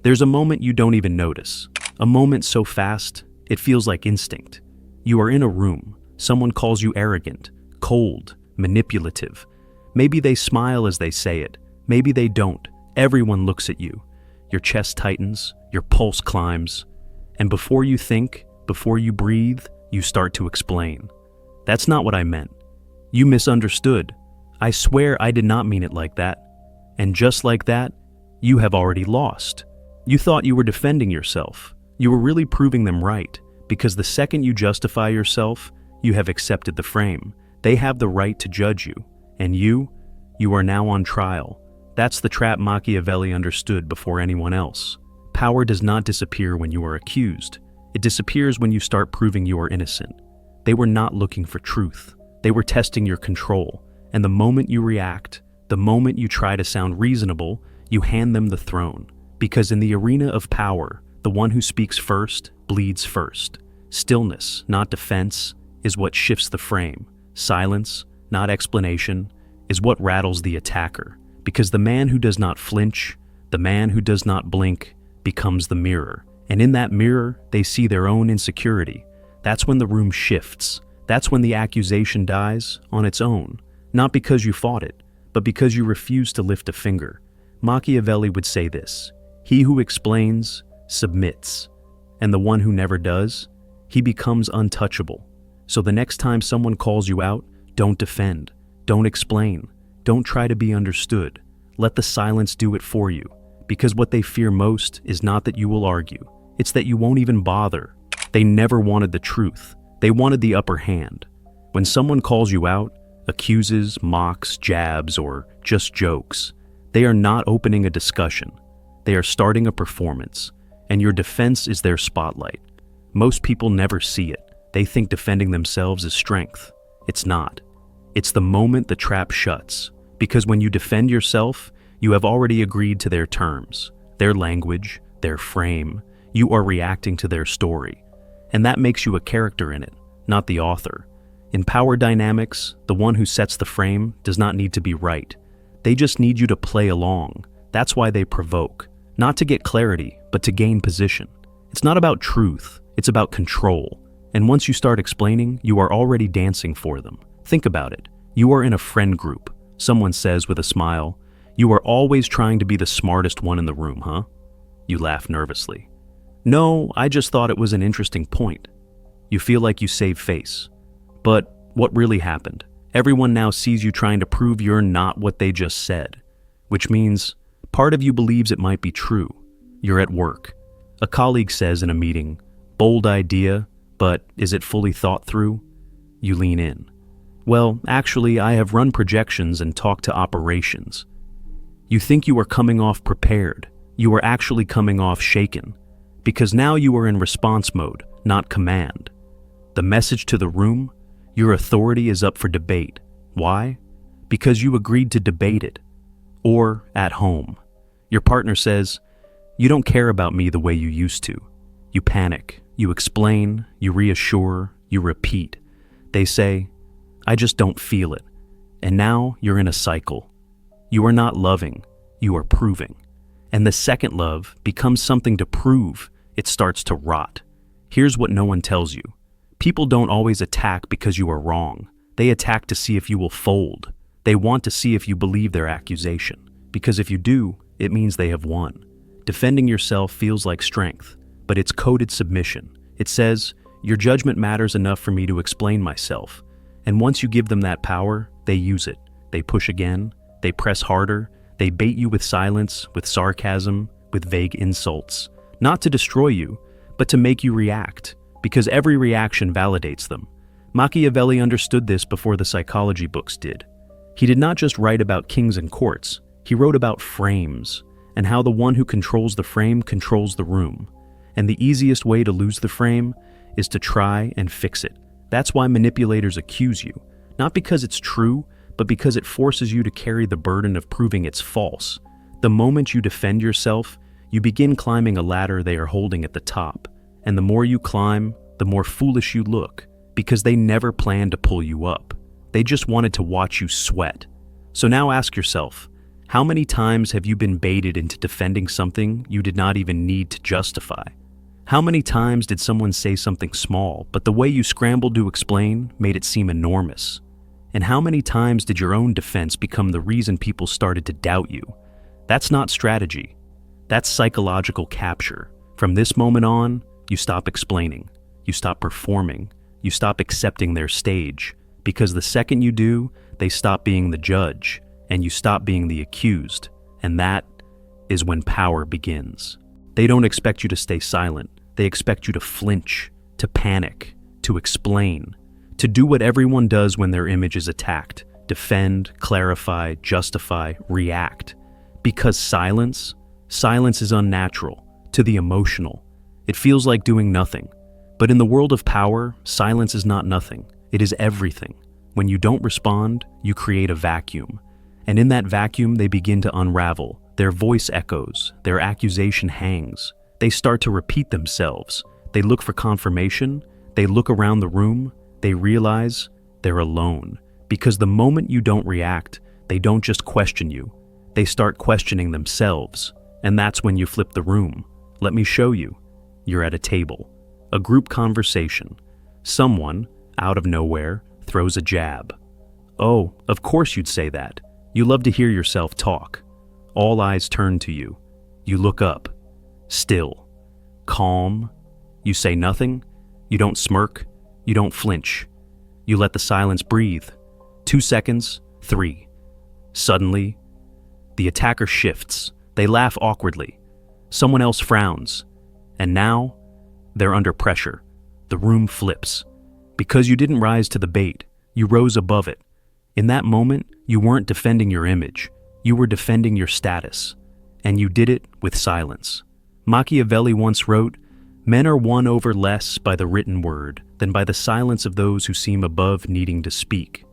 There's a moment you don't even notice. A moment so fast, it feels like instinct. You are in a room. Someone calls you arrogant, cold, manipulative. Maybe they smile as they say it. Maybe they don't. Everyone looks at you. Your chest tightens, your pulse climbs. And before you think, before you breathe, you start to explain. That's not what I meant. You misunderstood. I swear I did not mean it like that. And just like that, you have already lost. You thought you were defending yourself. You were really proving them right, because the second you justify yourself, you have accepted the frame. They have the right to judge you. And you are now on trial. That's the trap Machiavelli understood before anyone else. Power does not disappear when you are accused. It disappears when you start proving you are innocent. They were not looking for truth. They were testing your control. And the moment you react, the moment you try to sound reasonable, you hand them the throne. Because in the arena of power, the one who speaks first bleeds first. Stillness, not defense, is what shifts the frame. Silence, not explanation, is what rattles the attacker. Because the man who does not flinch, the man who does not blink, becomes the mirror. And in that mirror, they see their own insecurity. That's when the room shifts. That's when the accusation dies on its own. Not because you fought it, but because you refuse to lift a finger. Machiavelli would say this: he who explains, submits. And the one who never does, he becomes untouchable. So the next time someone calls you out, don't defend, don't explain, don't try to be understood. Let the silence do it for you. Because what they fear most is not that you will argue, it's that you won't even bother. They never wanted the truth. They wanted the upper hand. When someone calls you out, accuses, mocks, jabs, or just jokes, they are not opening a discussion. They are starting a performance, and your defense is their spotlight. Most people never see it. They think defending themselves is strength. It's not. It's the moment the trap shuts, because when you defend yourself, you have already agreed to their terms, their language, their frame. You are reacting to their story. And that makes you a character in it, not the author. In power dynamics, the one who sets the frame does not need to be right. They just need you to play along. That's why they provoke. Not to get clarity, but to gain position. It's not about truth, it's about control. And once you start explaining, you are already dancing for them. Think about it. You are in a friend group. Someone says with a smile, "You are always trying to be the smartest one in the room, huh?" You laugh nervously. "No, I just thought it was an interesting point." You feel like you save face. But what really happened? Everyone now sees you trying to prove you're not what they just said. Which means, part of you believes it might be true. You're at work. A colleague says in a meeting, "Bold idea, but is it fully thought through?" You lean in. "Well, actually, I have run projections and talked to operations." You think you are coming off prepared. You are actually coming off shaken. Because now you are in response mode, not command. The message to the room: your authority is up for debate. Why? Because you agreed to debate it. Or at home. Your partner says, "You don't care about me the way you used to." You panic. You explain. You reassure. You repeat. They say, "I just don't feel it." And now you're in a cycle. You are not loving. You are proving. And the second love becomes something to prove. It starts to rot. Here's what no one tells you. People don't always attack because you are wrong. They attack to see if you will fold. They want to see if you believe their accusation. Because if you do, it means they have won. Defending yourself feels like strength, but it's coded submission. It says, "Your judgment matters enough for me to explain myself." And once you give them that power, they use it. They push again. They press harder. They bait you with silence, with sarcasm, with vague insults. Not to destroy you, but to make you react. Because every reaction validates them. Machiavelli understood this before the psychology books did. He did not just write about kings and courts, he wrote about frames, and how the one who controls the frame controls the room. And the easiest way to lose the frame is to try and fix it. That's why manipulators accuse you, not because it's true, but because it forces you to carry the burden of proving it's false. The moment you defend yourself, you begin climbing a ladder they are holding at the top. And the more you climb, the more foolish you look, because they never planned to pull you up. They just wanted to watch you sweat. So now ask yourself, How many times have you been baited into defending something you did not even need to justify? How many times did someone say something small, but the way you scrambled to explain made it seem enormous? And how many times did your own defense become the reason people started to doubt you? That's not strategy. That's psychological capture. From this moment on, you stop explaining. You stop performing. You stop accepting their stage. Because the second you do, they stop being the judge, and you stop being the accused. And that is when power begins. They don't expect you to stay silent. They expect you to flinch, to panic, to explain, to do what everyone does when their image is attacked: defend, clarify, justify, react. Because silence is unnatural to the emotional. It feels like doing nothing. But in the world of power, silence is not nothing. It is everything. When you don't respond, you create a vacuum. And in that vacuum, they begin to unravel. Their voice echoes. Their accusation hangs. They start to repeat themselves. They look for confirmation. They look around the room. They realize they're alone. Because the moment you don't react, they don't just question you. They start questioning themselves. And that's when you flip the room. Let me show you. You're at a table. A group conversation. Someone, out of nowhere, throws a jab. Oh, of course you'd say that. You love to hear yourself talk. All eyes turn to you. You look up. Still. Calm. You say nothing. You don't smirk. You don't flinch. You let the silence breathe. 2 seconds. 3. Suddenly, the attacker shifts. They laugh awkwardly. Someone else frowns. And now, they're under pressure. The room flips. Because you didn't rise to the bait, you rose above it. In that moment, you weren't defending your image. You were defending your status. And you did it with silence. Machiavelli once wrote, "Men are won over less by the written word than by the silence of those who seem above needing to speak."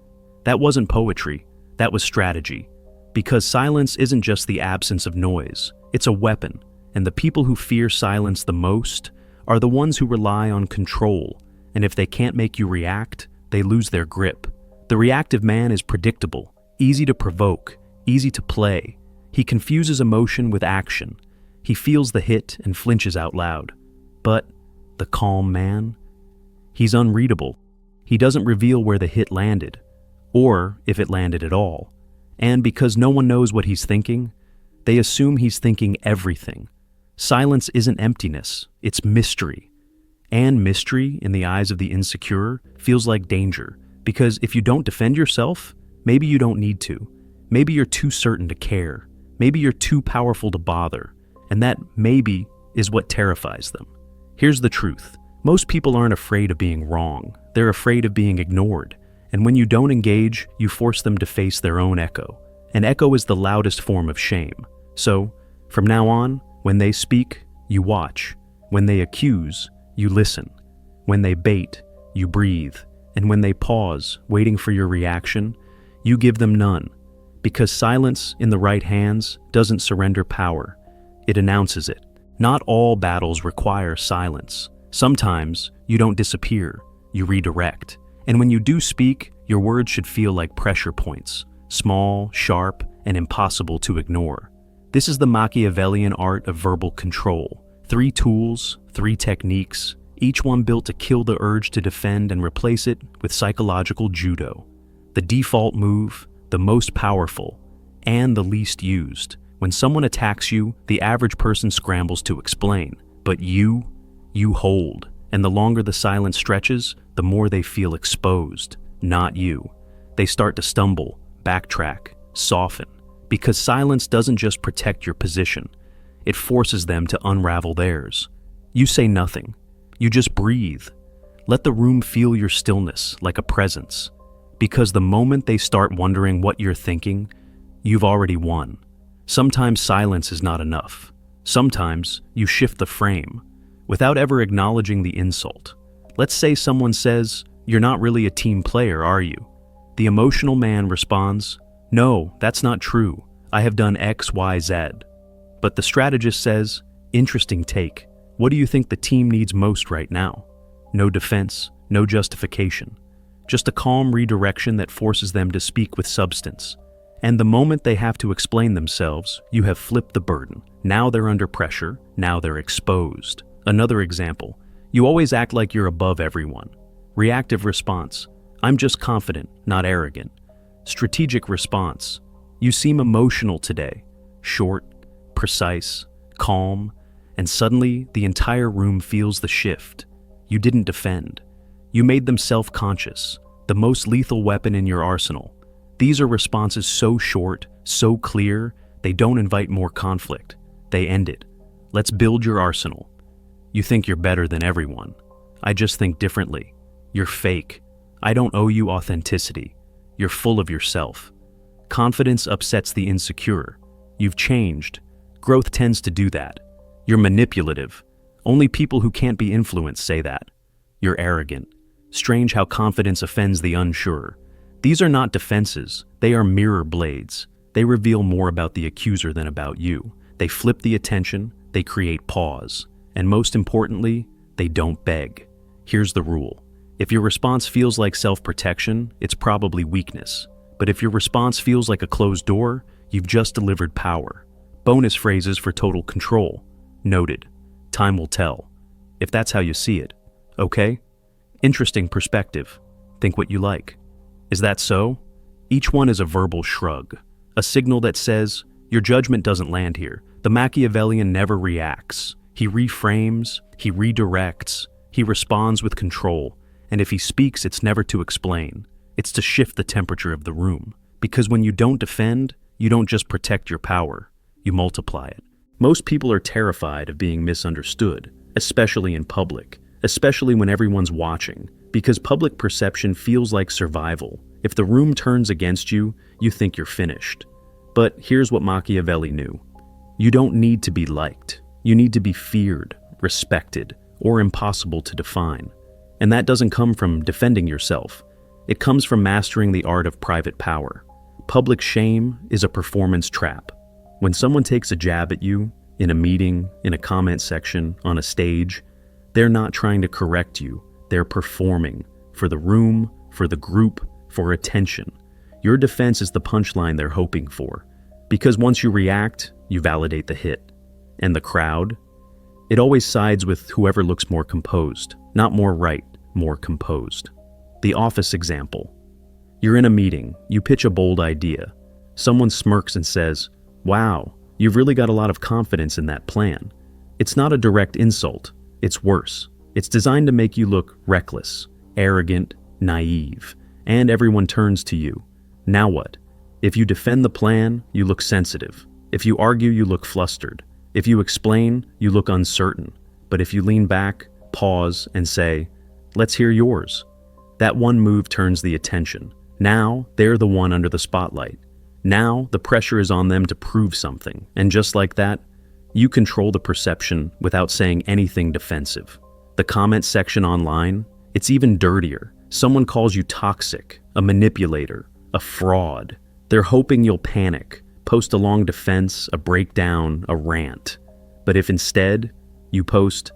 That wasn't poetry. That was strategy. Because silence isn't just the absence of noise. It's a weapon. And the people who fear silence the most are the ones who rely on control. And if they can't make you react, they lose their grip. The reactive man is predictable, easy to provoke, easy to play. He confuses emotion with action. He feels the hit and flinches out loud. But the calm man? He's unreadable. He doesn't reveal where the hit landed, or if it landed at all. And because no one knows what he's thinking, they assume he's thinking everything. Silence isn't emptiness, it's mystery. And mystery, in the eyes of the insecure, feels like danger. Because if you don't defend yourself, maybe you don't need to. Maybe you're too certain to care. Maybe you're too powerful to bother. And that maybe is what terrifies them. Here's the truth. Most people aren't afraid of being wrong. They're afraid of being ignored. And when you don't engage, you force them to face their own echo. An echo is the loudest form of shame. So, from now on, when they speak, you watch. When they accuse, you listen. When they bait, you breathe. And when they pause, waiting for your reaction, you give them none. Because silence in the right hands doesn't surrender power. It announces it. Not all battles require silence. Sometimes you don't disappear, you redirect. And when you do speak, your words should feel like pressure points, small, sharp, and impossible to ignore. This is the Machiavellian art of verbal control. 3 tools, 3 techniques, each one built to kill the urge to defend and replace it with psychological judo. The default move, the most powerful, and the least used. When someone attacks you, the average person scrambles to explain. But you hold. And the longer the silence stretches, the more they feel exposed, not you. They start to stumble, backtrack, soften. Because silence doesn't just protect your position, it forces them to unravel theirs. You say nothing. You just breathe. Let the room feel your stillness like a presence. Because the moment they start wondering what you're thinking, you've already won. Sometimes silence is not enough. Sometimes you shift the frame without ever acknowledging the insult. Let's say someone says, "You're not really a team player, are you?" The emotional man responds, "No, that's not true. I have done X, Y, Z." But the strategist says, "Interesting take. What do you think the team needs most right now?" No defense, no justification. Just a calm redirection that forces them to speak with substance. And the moment they have to explain themselves, you have flipped the burden. Now they're under pressure, now they're exposed. Another example, you always act like you're above everyone. Reactive response, I'm just confident, not arrogant. Strategic response, you seem emotional today. Short, precise, calm, and suddenly the entire room feels the shift. You didn't defend. You made them self-conscious, the most lethal weapon in your arsenal. These are responses so short, so clear, they don't invite more conflict. They end it. Let's build your arsenal. You think you're better than everyone. I just think differently. You're fake. I don't owe you authenticity. You're full of yourself. Confidence upsets the insecure. You've changed. Growth tends to do that. You're manipulative. Only people who can't be influenced say that. You're arrogant. Strange how confidence offends the unsure. These are not defenses. They are mirror blades. They reveal more about the accuser than about you. They flip the attention. They create pause. And most importantly, they don't beg. Here's the rule. If your response feels like self-protection, it's probably weakness. But if your response feels like a closed door, you've just delivered power. Bonus phrases for total control. Noted. Time will tell. If that's how you see it. Okay? Interesting perspective. Think what you like. Is that so? Each one is a verbal shrug. A signal that says, your judgment doesn't land here. The Machiavellian never reacts. He reframes, he redirects, he responds with control. And if he speaks, it's never to explain. It's to shift the temperature of the room. Because when you don't defend, you don't just protect your power, you multiply it. Most people are terrified of being misunderstood, especially in public, especially when everyone's watching, because public perception feels like survival. If the room turns against you, you think you're finished. But here's what Machiavelli knew. You don't need to be liked. You need to be feared, respected, or impossible to define. And that doesn't come from defending yourself. It comes from mastering the art of private power. Public shame is a performance trap. When someone takes a jab at you, in a meeting, in a comment section, on a stage, they're not trying to correct you. They're performing for the room, for the group, for attention. Your defense is the punchline they're hoping for. Because once you react, you validate the hit. And the crowd? It always sides with whoever looks more composed. Not more right, more composed. The office example. You're in a meeting, you pitch a bold idea. Someone smirks and says, wow, you've really got a lot of confidence in that plan. It's not a direct insult, it's worse. It's designed to make you look reckless, arrogant, naive, and everyone turns to you. Now what? If you defend the plan, you look sensitive. If you argue, you look flustered. If you explain, you look uncertain. But if you lean back, pause, and say, let's hear yours, that one move turns the attention. Now, they're the one under the spotlight. Now, the pressure is on them to prove something. And just like that, you control the perception without saying anything defensive. The comment section online, it's even dirtier. Someone calls you toxic, a manipulator, a fraud. They're hoping you'll panic, post a long defense, a breakdown, a rant. But if instead you post,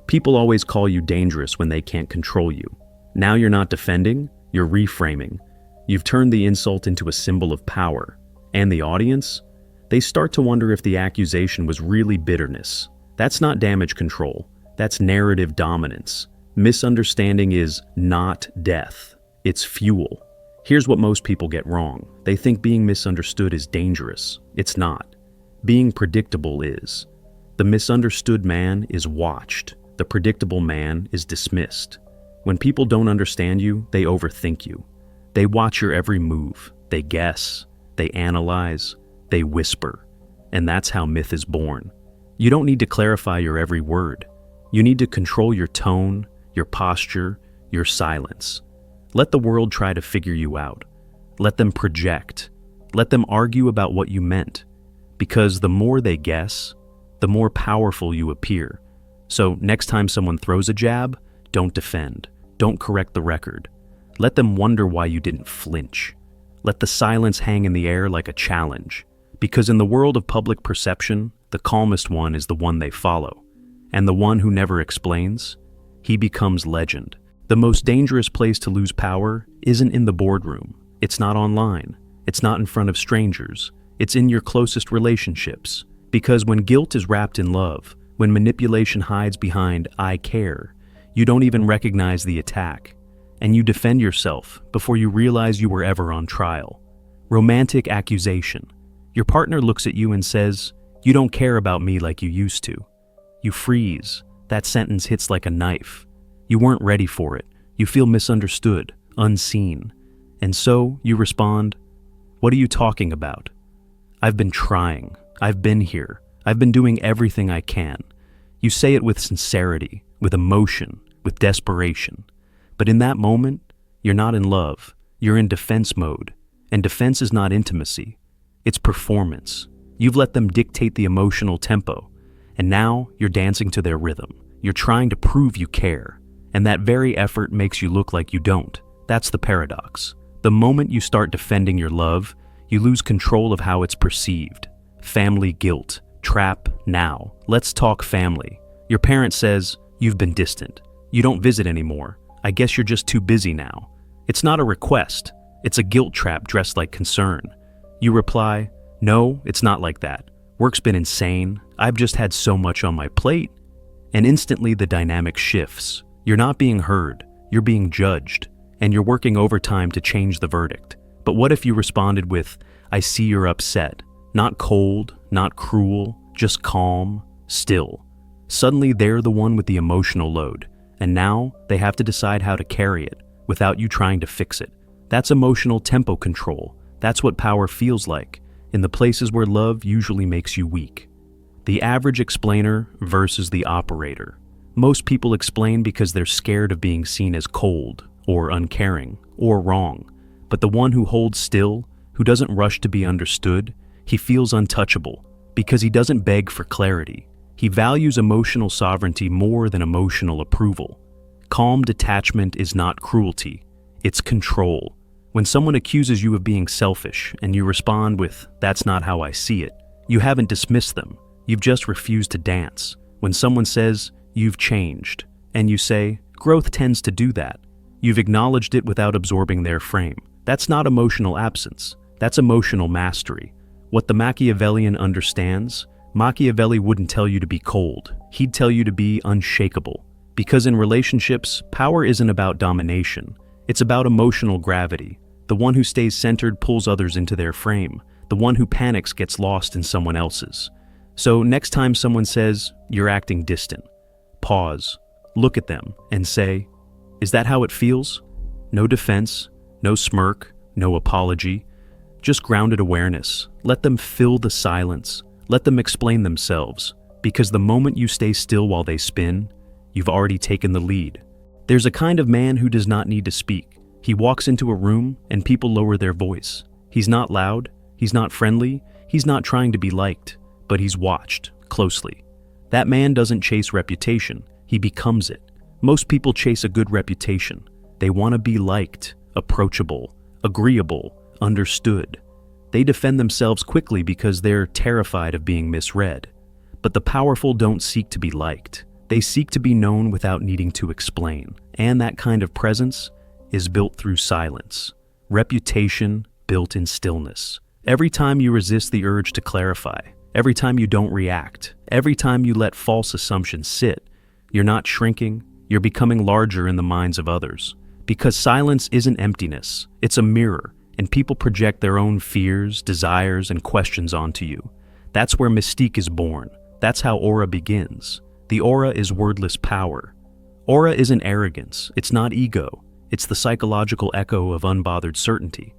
people always call you dangerous when they can't control you. Now you're not defending, you're reframing. You've turned the insult into a symbol of power. And the audience? They start to wonder if the accusation was really bitterness. That's not damage control. That's narrative dominance. Misunderstanding is not death. It's fuel. Here's what most people get wrong. They think being misunderstood is dangerous. It's not. Being predictable is. The misunderstood man is watched. The predictable man is dismissed. When people don't understand you, they overthink you. They watch your every move. They guess. They analyze. They whisper. And that's how myth is born. You don't need to clarify your every word. You need to control your tone, your posture, your silence. Let the world try to figure you out. Let them project. Let them argue about what you meant. Because the more they guess, the more powerful you appear. So next time someone throws a jab, don't defend. Don't correct the record. Let them wonder why you didn't flinch. Let the silence hang in the air like a challenge. Because in the world of public perception, the calmest one is the one they follow. And the one who never explains, he becomes legend. The most dangerous place to lose power isn't in the boardroom. It's not online. It's not in front of strangers. It's in your closest relationships. Because when guilt is wrapped in love, when manipulation hides behind "I care," you don't even recognize the attack. And you defend yourself before you realize you were ever on trial. Romantic accusation. Your partner looks at you and says, "You don't care about me like you used to." You freeze. That sentence hits like a knife. You weren't ready for it. You feel misunderstood, unseen. And so you respond, "What are you talking about?" "I've been trying. I've been here. I've been doing everything I can." You say it with sincerity, with emotion, with desperation. But in that moment, you're not in love. You're in defense mode. And defense is not intimacy. It's performance. You've let them dictate the emotional tempo. And now you're dancing to their rhythm. You're trying to prove you care. And that very effort makes you look like you don't. That's the paradox. The moment you start defending your love, you lose control of how it's perceived. Family guilt. Trap now. Let's talk family. Your parent says, "You've been distant. You don't visit anymore. I guess you're just too busy now." It's not a request. It's a guilt trap dressed like concern. You reply, "No, it's not like that. Work's been insane. I've just had so much on my plate." And instantly the dynamic shifts. You're not being heard. You're being judged. And you're working overtime to change the verdict. But what if you responded with, "I see you're upset." Not cold, not cruel, just calm, still. Suddenly they're the one with the emotional load. And now they have to decide how to carry it without you trying to fix it. That's emotional tempo control. That's what power feels like, in the places where love usually makes you weak. The average explainer versus the operator. Most people explain because they're scared of being seen as cold, or uncaring, or wrong. But the one who holds still, who doesn't rush to be understood, he feels untouchable, because he doesn't beg for clarity. He values emotional sovereignty more than emotional approval. Calm detachment is not cruelty, it's control. When someone accuses you of being selfish and you respond with, "That's not how I see it," you haven't dismissed them, you've just refused to dance. When someone says, "You've changed," and you say, "Growth tends to do that," you've acknowledged it without absorbing their frame. That's not emotional absence, that's emotional mastery. What the Machiavellian understands, Machiavelli wouldn't tell you to be cold, he'd tell you to be unshakable. Because in relationships, power isn't about domination, it's about emotional gravity. The one who stays centered pulls others into their frame. The one who panics gets lost in someone else's. So next time someone says, "You're acting distant," pause, look at them, and say, "Is that how it feels?" No defense, no smirk, no apology, just grounded awareness. Let them fill the silence. Let them explain themselves. Because the moment you stay still while they spin, you've already taken the lead. There's a kind of man who does not need to speak. He walks into a room and people lower their voice. He's not loud, he's not friendly, he's not trying to be liked, but he's watched closely. That man doesn't chase reputation, he becomes it. Most people chase a good reputation. They want to be liked, approachable, agreeable, understood. They defend themselves quickly because they're terrified of being misread. But the powerful don't seek to be liked. They seek to be known without needing to explain. And that kind of presence is built through silence. Reputation built in stillness. Every time you resist the urge to clarify, every time you don't react, every time you let false assumptions sit, you're not shrinking, you're becoming larger in the minds of others. Because silence isn't emptiness, it's a mirror, and people project their own fears, desires, and questions onto you. That's where mystique is born. That's how aura begins. The aura is wordless power. Aura isn't arrogance, it's not ego. It's the psychological echo of unbothered certainty.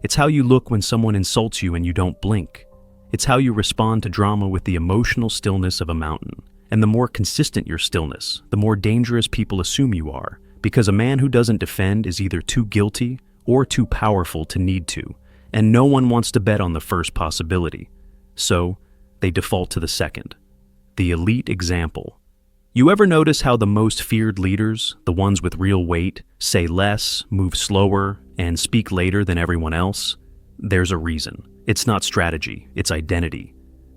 It's how you look when someone insults you and you don't blink. It's how you respond to drama with the emotional stillness of a mountain. And the more consistent your stillness, the more dangerous people assume you are. Because a man who doesn't defend is either too guilty or too powerful to need to. And no one wants to bet on the first possibility. So, they default to the second. The elite example. You ever notice how the most feared leaders, the ones with real weight, say less, move slower, and speak later than everyone else? There's a reason. It's not strategy, it's identity.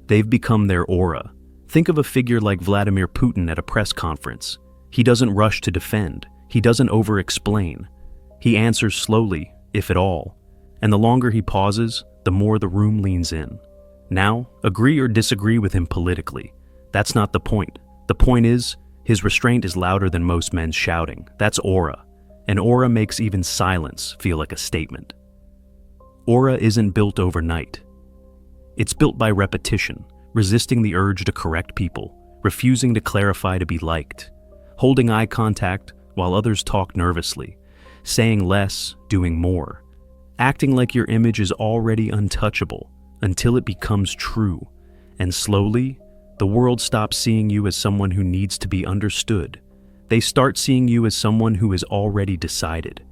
They've become their aura. Think of a figure like Vladimir Putin at a press conference. He doesn't rush to defend. He doesn't over-explain. He answers slowly, if at all. And the longer he pauses, the more the room leans in. Now, agree or disagree with him politically. That's not the point. The point is, his restraint is louder than most men's shouting. That's aura. And aura makes even silence feel like a statement. Aura isn't built overnight. It's built by repetition, resisting the urge to correct people, refusing to clarify to be liked, holding eye contact while others talk nervously, saying less, doing more, acting like your image is already untouchable until it becomes true, and slowly, the world stops seeing you as someone who needs to be understood. They start seeing you as someone who is already decided.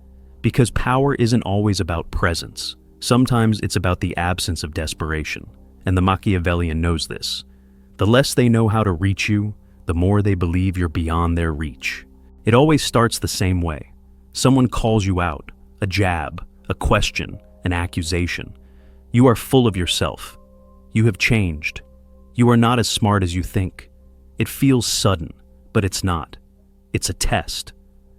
Because power isn't always about presence. Sometimes it's about the absence of desperation, and the Machiavellian knows this. The less they know how to reach you, the more they believe you're beyond their reach. It always starts the same way. Someone calls you out, a jab, a question, an accusation. You are full of yourself. You have changed. You are not as smart as you think. It feels sudden, but it's not. It's a test.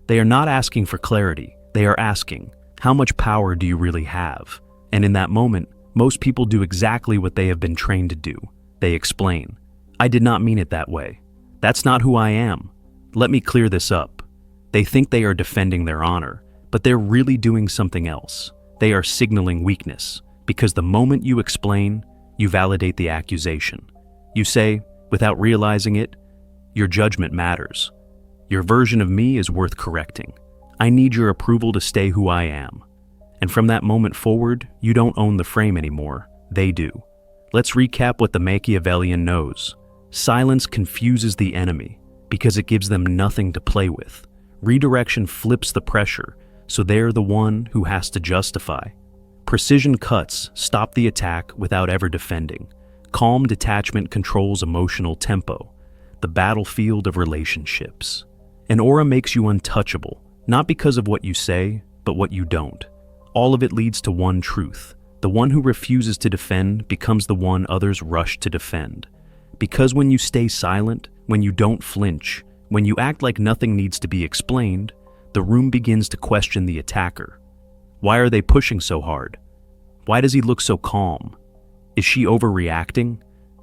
They are not asking for clarity. They are asking, how much power do you really have? And in that moment, most people do exactly what they have been trained to do. They explain, I did not mean it that way. That's not who I am. Let me clear this up. They think they are defending their honor, but they're really doing something else. They are signaling weakness, because the moment you explain, you validate the accusation. You say, without realizing it, your judgment matters. Your version of me is worth correcting. I need your approval to stay who I am. And from that moment forward, you don't own the frame anymore. They do. Let's recap what the Machiavellian knows. Silence confuses the enemy because it gives them nothing to play with. Redirection flips the pressure, so they're the one who has to justify. Precision cuts stop the attack without ever defending. Calm detachment controls emotional tempo, the battlefield of relationships. An aura makes you untouchable, not because of what you say, but what you don't. All of it leads to one truth. The one who refuses to defend becomes the one others rush to defend. Because when you stay silent, when you don't flinch, when you act like nothing needs to be explained, the room begins to question the attacker. Why are they pushing so hard? Why does he look so calm? Is she overreacting?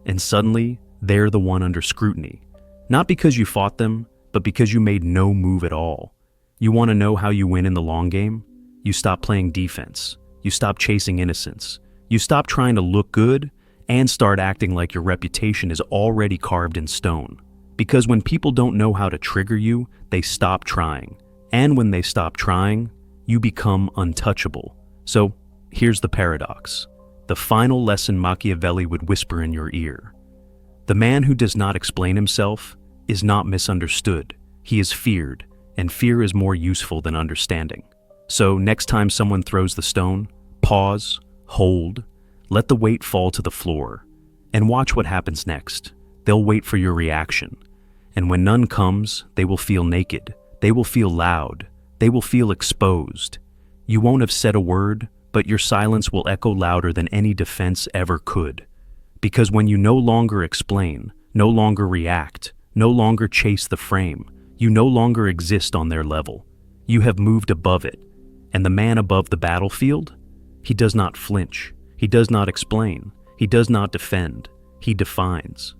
And suddenly, they're the one under scrutiny. Not because you fought them, but because you made no move at all. You want to know how you win in the long game? You stop playing defense. You stop chasing innocence. You stop trying to look good and start acting like your reputation is already carved in stone. Because when people don't know how to trigger you, they stop trying. And when they stop trying, you become untouchable. So, here's the paradox. The final lesson Machiavelli would whisper in your ear. The man who does not explain himself is not misunderstood. He is feared, and fear is more useful than understanding. So next time someone throws the stone, pause, hold, let the weight fall to the floor, and watch what happens next. They'll wait for your reaction. And when none comes, they will feel naked. They will feel loud. They will feel exposed. You won't have said a word, but your silence will echo louder than any defense ever could. Because when you no longer explain, no longer react, no longer chase the frame, you no longer exist on their level. You have moved above it. And the man above the battlefield? He does not flinch. He does not explain. He does not defend. He defines.